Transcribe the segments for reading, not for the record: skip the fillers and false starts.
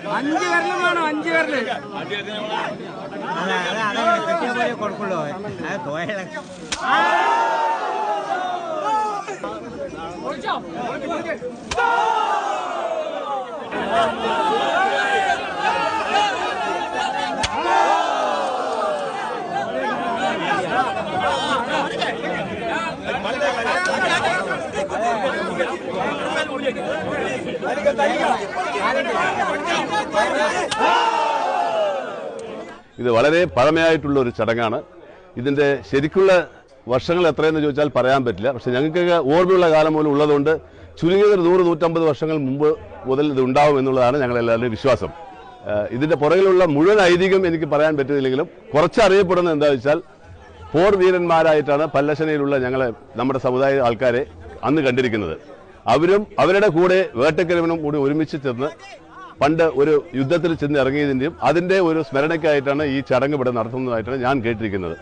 5 വിരലും വേണം, 5 വിരല്. കിട്ടിയ പോലെ കൊടുക്കുള്ളൂ. ഇത് വളരെ പഴമയായിട്ടുള്ള ഒരു ചടങ്ങാണ്. ഇതിൻ്റെ ശരിക്കുള്ള വർഷങ്ങൾ എത്രയെന്ന് ചോദിച്ചാൽ പറയാൻ പറ്റില്ല. പക്ഷെ ഞങ്ങൾക്കൊക്കെ ഓർമ്മയുള്ള കാലം പോലും ഉള്ളതുകൊണ്ട് ചുരുങ്ങിയത് 100-150 വർഷങ്ങൾ മുമ്പ് മുതൽ ഇത് ഉണ്ടാവും എന്നുള്ളതാണ് ഞങ്ങളെല്ലാവരുടെയും വിശ്വാസം. ഇതിൻ്റെ പുറകിലുള്ള മുഴുവൻ ഐതിഹ്യം എനിക്ക് പറയാൻ പറ്റുന്നില്ലെങ്കിലും കുറച്ച് അറിയപ്പെടുന്നത് എന്താണെന്ന് വെച്ചാൽ പോർ വീരന്മാരായിട്ടാണ് പല്ലശ്ശനയിലുള്ള നമ്മുടെ സമുദായ ആൾക്കാരെ അന്ന് കണ്ടിരിക്കുന്നത്. അവരുടെ കൂടെ വേട്ടക്കരവനും കൂടി ഒരുമിച്ച് ചെന്ന് പണ്ട് ഒരു യുദ്ധത്തിൽ ചെന്ന് ഇറങ്ങിയതിൻ്റെയും അതിൻ്റെ ഒരു സ്മരണയ്ക്കായിട്ടാണ് ഈ ചടങ്ങ് ഇവിടെ നടത്തുന്നതായിട്ടാണ് ഞാൻ കേട്ടിരിക്കുന്നത്.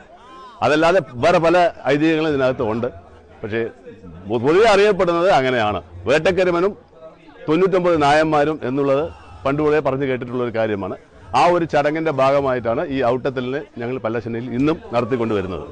അതല്ലാതെ വേറെ പല ഐതിഹ്യങ്ങളും ഇതിനകത്ത് ഉണ്ട്. പക്ഷേ പൊതുവെ അറിയപ്പെടുന്നത് അങ്ങനെയാണ്. വേട്ടക്കരമനും 99 നായന്മാരും എന്നുള്ളത് പണ്ടുപോലെ പറഞ്ഞു കേട്ടിട്ടുള്ളൊരു കാര്യമാണ്. ആ ഒരു ചടങ്ങിൻ്റെ ഭാഗമായിട്ടാണ് ഈ ഔട്ടത്തലിനെ ഞങ്ങൾ പല്ലശ്ശനയിൽ ഇന്നും നടത്തിക്കൊണ്ടുവരുന്നത്.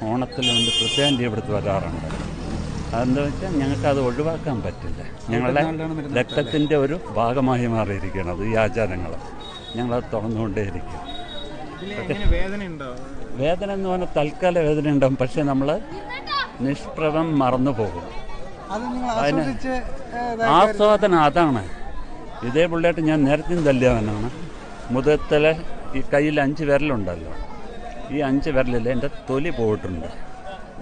ഓണത്തിൽ പ്രത്യേകം ഇവിടുത്തെ വരാറുണ്ട്. അതെന്താ വെച്ചാൽ ഞങ്ങൾക്കത് ഒഴിവാക്കാൻ പറ്റില്ല. ഞങ്ങളുടെ രക്തത്തിൻ്റെ ഒരു ഭാഗമായി മാറിയിരിക്കണം ഈ ആചാരങ്ങൾ. ഞങ്ങളത് തുറന്നുകൊണ്ടേയിരിക്കും. വേദന എന്ന് പറഞ്ഞാൽ തൽക്കാല വേദന ഉണ്ടാവും. പക്ഷെ നമ്മൾ നിഷ്പ്രഭം മറന്നു പോകും. അതിന് ആസ്വാദനം അതാണ്. ഇതേ പുള്ളിയായിട്ട് ഞാൻ നേരത്തെ തല്ലിയവനാണ്. മുഖത്തിലെ ഈ കയ്യിൽ 5 വിരലുണ്ടല്ലോ, ഈ 5 വിരലിൽ എൻ്റെ തൊലി പോയിട്ടുണ്ട്.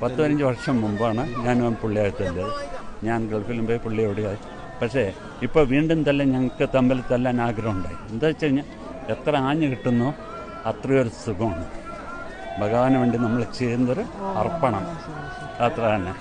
10-15 വർഷം മുമ്പാണ് ഞാൻ പുള്ളിയായി തല്ലിയത്. ഞാൻ ഗൾഫിലും പോയി പുള്ളി ഓടിയായി. പക്ഷേ ഇപ്പോൾ വീണ്ടും ഞങ്ങൾക്ക് തമ്മിൽ തല്ലാൻ ആഗ്രഹമുണ്ടായി. എന്താ വെച്ച് കഴിഞ്ഞാൽ എത്ര ആഞ്ഞ് കിട്ടുന്നോ അത്രയൊരു സുഖമാണ്. ഭഗവാന് വേണ്ടി നമ്മൾ ചെയ്യുന്നൊരു അർപ്പണം അത്ര തന്നെ.